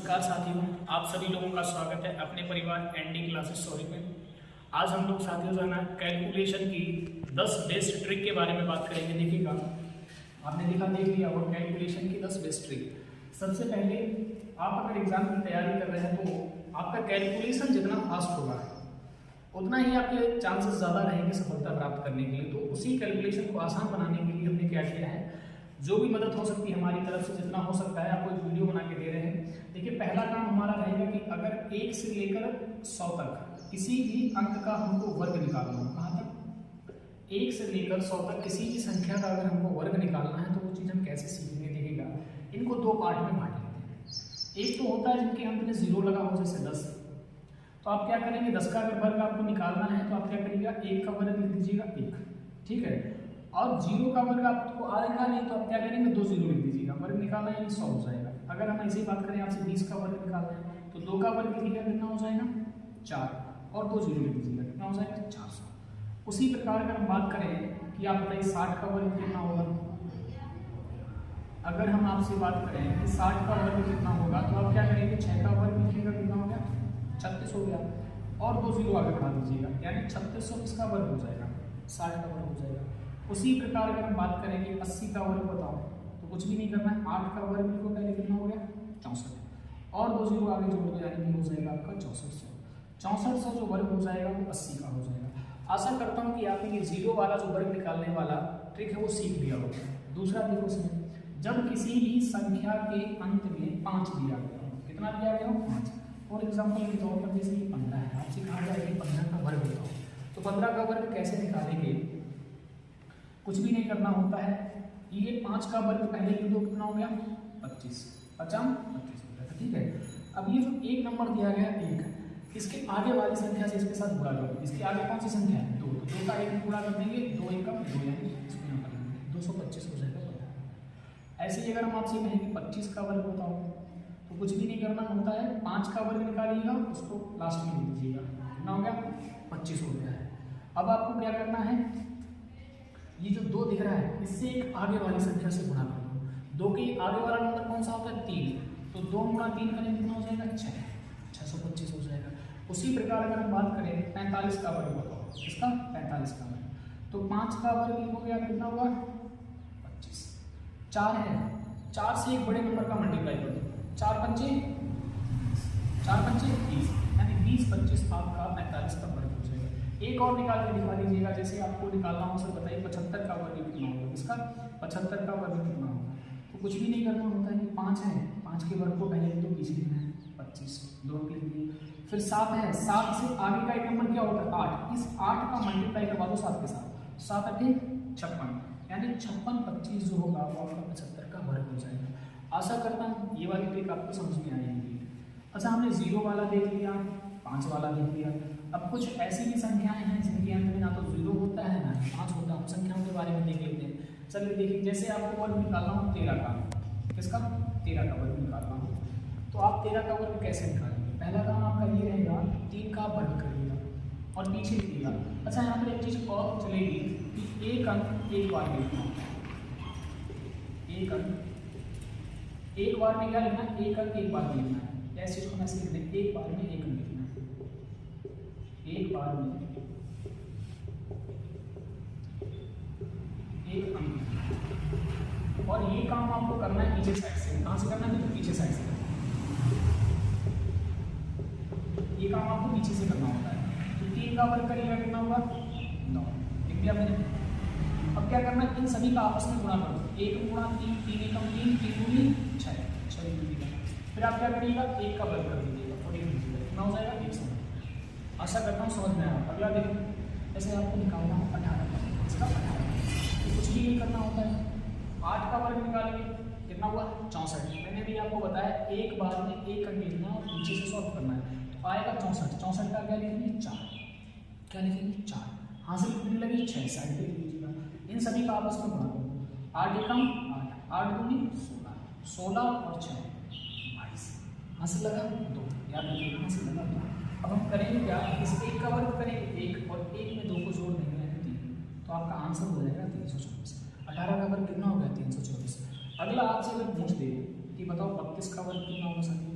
नमस्कार साथियों, आप सभी लोगों का स्वागत है अपने परिवार एनडी क्लासेस स्टोरी में। आज हम लोग साथियों जो है ना कैलकुलेशन की 10 बेस्ट ट्रिक के बारे में बात करेंगे। देखिएगा, आपने देख लिया वो कैलकुलेशन की 10 बेस्ट ट्रिक। सबसे पहले आप अगर एग्जाम की तैयारी कर रहे हैं तो आपका कैलकुलेशन जितना फास्ट होगा उतना ही आपके चांसेस ज़्यादा रहेंगे सफलता प्राप्त करने के लिए। तो उसी कैलकुलेशन को आसान बनाने के लिए हमने क्या किया है, जो भी मदद हो सकती है हमारी तरफ से जितना हो सकता है आपको एक वीडियो बना के दे रहे हैं। देखिए, पहला काम हमारा रहेगा कि अगर 1 से लेकर 100 तक किसी भी अंक का हमको वर्ग निकालना हो, कहाँ तक 1 से लेकर 100 तक किसी भी संख्या का अगर हमको वर्ग निकालना है तो वो चीज़ हम कैसे सीखेंगे। देखिएगा, इनको 2 पार्ट में बांट लेते हैं। एक तो होता है जिनके अंत में 0 लगा हो, जैसे 10। तो आप क्या करेंगे, 10 का अगर वर्ग आपको निकालना है तो आप क्या करिएगा, 1 का वर्ग लिख दीजिएगा 1, ठीक है। और 0 का वर्ग आपको आएगा नहीं तो आप क्या करेंगे, 2 0 लिख दीजिएगा। वर्ग निकालना है 100 हो जाएगा। अगर हम ऐसे ही बात करें आपसे 20 का वर्ग निकालना है तो 2 का वर्ग लिखिएगा, कितना हो जाएगा 4, और 2 0 लिख दीजिएगा, कितना हो जाएगा 400। उसी प्रकार अगर हम बात करें कि आप बताइए 60 का वर्ग कितना होगा। अगर हम आपसे बात करें कि 60 का वर्ग कितना होगा तो आप क्या करेंगे, 6 का वर्ग लिखिएगा, कितना हो गया 36 हो गया, और 2 0 आगे बढ़ा दीजिएगा, यानी 3600 इसका वर्ग हो जाएगा, 60 का वर्ग हो जाएगा। उसी प्रकार अगर हम बात करें कि 80 का वर्ग बताओ तो कुछ भी नहीं करना है, 8 का वर्ग लिखो, पहले कितना हो गया 64, और 2 0 आगे जोड़ दो, यानी हो जाएगा आपका 6400। 6400 जो वर्ग हो जाएगा वो 80 का हो जाएगा। आशा करता हूँ कि आपने ये 0 वाला जो वर्ग निकालने वाला ट्रिक है वो सीख लिया होगा। दूसरा देखो इसमें, जब किसी भी संख्या के अंत में 5 दिया गया हो, कितना दिया गया हो 5। फॉर एग्जाम्पल के तौर पर जैसे ये 15 है, आपसे कहा जाए कि 15 का वर्ग बताओ, तो 15 का वर्ग कैसे निकालेंगे, कुछ भी नहीं करना होता है। ये 5 का वर्ग पहले लिख दो, कितना हो गया 25, 50 25 हो गया, ठीक है। अब ये जो 1 नंबर दिया गया 1, इसके आगे वाली संख्या से इसके साथ गुणा करो। इसके आगे कौन सी संख्या है 2, तो 2 का 1 गुणा कर देंगे, 2 1 का 2, यानी इसको यहाँ कर देंगे 225 हो जाएगा 15। ऐसे ही अगर हम आपसे कहें कि 25 का वर्ग बताओ तो कुछ भी नहीं करना होता है, 5 का वर्ग निकालिएगा, उसको लास्ट में लिख दीजिएगा, कितना हो गया 25 हो गया है। अब आपको क्या करना है, ये जो 2 दिख रहा है इससे एक आगे वाली संख्या से गुणा कर लो। 2 के आगे वाला नंबर कौन सा होता है 3, तो 2 गुणा 3 करेंगे, कितना हो जाएगा 6, 625 हो जाएगा। उसी प्रकार अगर हम बात करें 45 का वर्ग बताओ, इसका 45 का वर्ग, तो 5 का वर्ग लिखोगे आप, कितना होगा 25, 4 है, 4 से एक बड़े नंबर का मल्टीप्लाई कर दो, 4 पंचे 30, यानी 20 25 आपका 45 का वर्ग हो जाएगा। एक और निकाल के दिखा दीजिएगा, जैसे आपको निकालना हो सर बताइए 75 का वर्ग कितना होगा, इसका 75 का वर्ग कितना होगा। तो कुछ भी नहीं करना होता है, कि 5 है, 5 के वर्ग को पहले तो पीछे लिखना है 25, 2 के लिए, फिर 7 है, 7 से आगे का एक नंबर क्या होता है 8, इस 8 का मल्टीप्लाई करवा दो 7 के साथ, 7 8 56, यानी 56 25 जो होगा वो आपका 75 का वर्ग हो जाएगा। आशा करता हूँ ये वाली ट्रिक आपको समझ में आएगी। अच्छा, हमने 0 वाला देख लिया, 5 वाला देख लिया। अब कुछ ऐसी भी संख्याएं हैं जिनके अंत में ना तो 0 होता है ना 5 होता है, हम संख्याओं के बारे में देख लेते हैं। चलिए देखिए, जैसे आपको वर्ग निकालना हो 13 का, किसका 13 का वर्ग निकालना हो, तो आप 13 का वर्ग कैसे निकालेंगे। पहला काम आपका ये रहेगा, 3 का वर्ग करिएगा और पीछे लिखिएगा। अच्छा, यहाँ पर एक चीज़ और चलेगी कि एक अंक एक बार में लिखना, एक अंक एक बार में क्या लिखना है, एक अंक एक बार में लिखना है। ऐसे चीज को मैं लिख दें, एक बार में एक अंक लिखना है, एक बार में एक अंक। और ये काम आपको करना है पीछे साइड से। कहां से करना है, तो पीछे साइड से। ये काम आपको पीछे से करना होता है। तो 3 का वर्ग करिएगा, कितना होगा 9, लिख दिया मैंने। अब क्या करना है, इन सभी का आपस में गुणा करो, 1 गुणा 3, 3 एकम 3, 3 दूनी 6, 6 दूनी। फिर आप क्या करिएगा, 1 का वर्ग कर दीजिएगा और 1 दीजिएगा, कितना हो जाएगा 100। आशा करता हूँ समझ में आया। अगला देखो, जैसे आपको निकालना हो 18 का, इसका 18, तो कुछ भी नहीं करना होता है, 8 का वर्ग निकालेंगे, कितना हुआ 64। मैंने भी आपको बताया एक बार में एक अंक लिखना और पीछे से सॉल्व करना है, तो आएगा 64। 64 का क्या लिखेंगे 4, क्या लिखेंगे 4, हासिल कितनी लगी 6, साइड पे लिख लीजिएगा। इन सभी का आपस में गुणा करो, 8 एकम 8, 8 दूनी 16, 16 और 6 22, हासिल लगा 2, याद रखिएगा हासिल लगा 2। अब हम करेंगे क्या, इस 1 का वर्ग करेंगे 1 और 1 में 2 को जोड़ देंगे 3, तो आपका आंसर हो जाएगा 324। 18 का वर्ग कितना हो गया 324। अगला आपसे अगर पूछ दे कि बताओ 32 का वर्ग कितना होगा साथियों,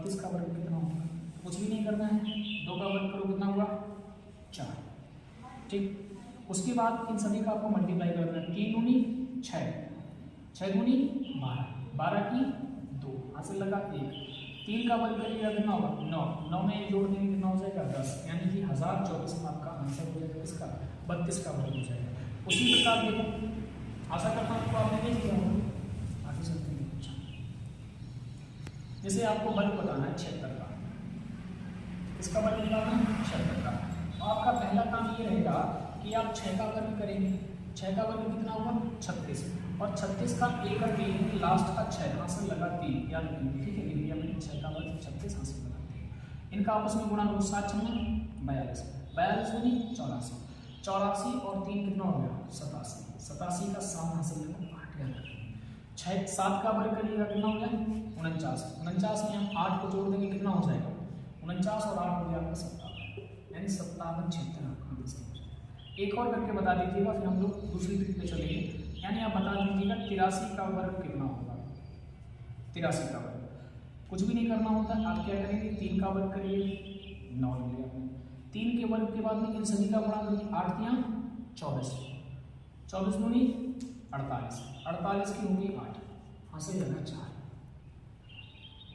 32 का वर्ग कितना होगा, कुछ भी नहीं करना है, 2 का वर्ग करो कितना हुआ 4, ठीक। उसके बाद इन सभी का आपको मल्टीप्लाई करना है, 3 दूनी 6, 6 दूनी 12, 12 की 2, हासिल लगा 1, 3 का वर्ग करिएगा कितना होगा 9, 9 में 1 जोड़ देंगे कितना हो जाएगा 10, यानी कि 1024 आपका आंसर हो जाएगा, इसका 32 का वर्ग हो जाएगा। उसी प्रकार देखो, आशा करता हूँ आपने नहीं किया होगा, आगे चलते हैं। जैसे आपको वर्ग बताना है 76 का, इसका वर्ग निकालना है 76 का, तो आपका पहला काम ये रहेगा कि आप 6 का वर्ग करेंगे, 6 का वर्ग कितना होगा 36, और 36 का एक कर देंगे, लास्ट का 6 हासिल लगा 3, याद रखिए, ठीक है, लिख दिया मैंने 6 का वर्ग 36 हासिल लगा 3, इनका आपस में गुणा करो 7 6 42, 42 दूनी 84, 84 और 3 कितना हो गया 87, 87 का 7 हासिल लगा 8, याद रखिए। 6 7 का वर्ग करिएगा कितना हो गया 49, 49 में हम 8 को जोड़ देंगे कितना हो जाएगा 49 और 8 हो गया आपका 57, यानी 57 76 आपका आंसर हो जाएगा। एक और करके बता दीजिएगा, फिर हम लोग दूसरी ट्रिक पे चलेंगे, यानी आप बता दीजिएगा 83 का वर्ग कितना होगा, 83 का वर्ग कुछ भी नहीं करना होता, आप क्या करेंगे 3 का वर्ग करिए 9 ले लिया आपने, 3 के वर्ग के बाद में इन सभी का गुणा करिए, 8 या 24, 24 दूनी 48, 48 की होगी 8, हासिल लगा 4,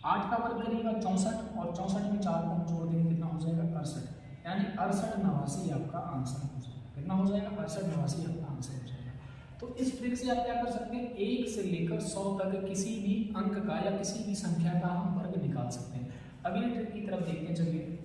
8 का वर्ग करिएगा 64, और 64 में 4 को हम जोड़ देंगे कितना हो जाएगा 68, यानी 68 89 आपका आंसर हो जाएगा, कितना हो जाएगा 68 89 आपका आंसर हो जाएगा। तो इस ट्रिक से आप क्या कर सकते हैं, 1 से लेकर 100 तक किसी भी अंक का या किसी भी संख्या का हम वर्ग निकाल सकते हैं। अगले ट्रिक की तरफ देखते हैं, चलिए।